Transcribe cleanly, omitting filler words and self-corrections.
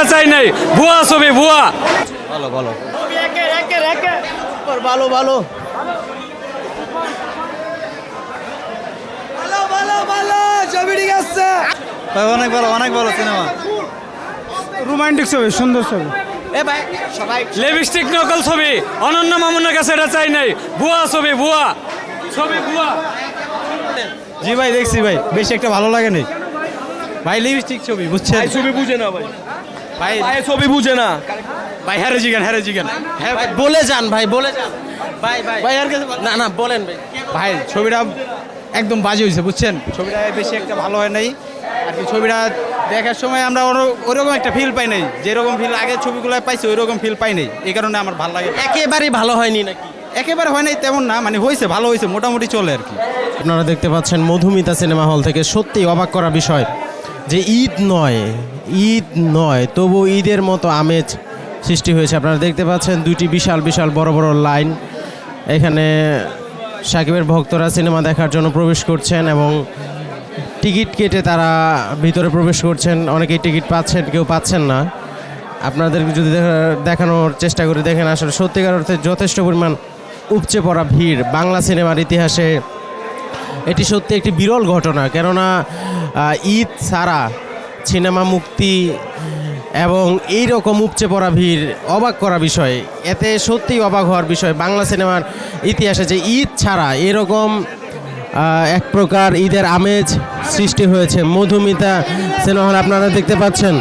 সেটা চাই নাই, ভুয়া ছবি ভুয়া। ভালো ভালো ভালো ভালো অনেক ভালো সিনেমা, রোমান্টিক ছবি, সুন্দর ছবি। লিপস্টিক নকল ছবি, অনন্য মামুনের কাছে এটা চাই নাই, ভুয়া ছবি ভুয়া ছবি ভুয়া। জি ভাই দেখছি ভাই, বেশি একটা ভালো লাগে নাই ভাই। লিপস্টিক ছবি বুঝছেন, ছবি বুঝে না ভাই, ভাই ছবি বুঝে না ভাই হ্যারে জিগান হ্যাঁ ভাই বলে যান, ভাই বলে যান, ভাই ভাই ভাই আর কাছে না না বলেন ভাই। ভাই ছবিটা একদম বাজে হয়েছে বুঝছেন, ছবিটা বেশি একটা ভালো হয় নাই আর কি। ছবিটা দেখার সময় আমরা ওরকম একটা ফিল পাই নাই, যেরকম ফিল আগের ছবিগুলো পাইছি ওইরকম ফিল পাই নাই, এই কারণে আমার ভালো লাগে। একেবারেই ভালো হয়নি নাকি? একেবারে হয় নাই তেমন না, মানে হয়েছে, ভালো হয়েছে, মোটামুটি চলে আর কি। আপনারা দেখতে পাচ্ছেন মধুমিতা সিনেমা হল থেকে সত্যি অবাক করা বিষয় যে ঈদ নয় তবু ঈদের মতো আমেজ সৃষ্টি হয়েছে। আপনারা দেখতে পাচ্ছেন দুইটি বিশাল বিশাল বড় বড় লাইন, এখানে সাকিবের ভক্তরা সিনেমা দেখার জন্য প্রবেশ করছেন এবং টিকিট কেটে তারা ভিতরে প্রবেশ করছেন। অনেকেই টিকিট পাচ্ছেন, কেউ পাচ্ছেন না। আপনাদের যদি দেখানোর চেষ্টা করে দেখেন, আসলে সত্যিকার অর্থে যথেষ্ট পরিমাণ উপচে পড়া ভিড়। বাংলা সিনেমার ইতিহাসে এটি সত্যি একটি বিরল ঘটনা, কেননা ঈদ ছাড়া সিনেমা মুক্তি এবং এই রকম উপচে পড়া ভিড় অবাক করা বিষয়। এতে সত্যিই অবাক হওয়ার বিষয় বাংলা সিনেমার ইতিহাসে যে ঈদ ছাড়া এরকম এক প্রকার ঈদের আমেজ সৃষ্টি হয়েছে। মধুমিতা সিনেমা হল আপনারা দেখতে পাচ্ছেন।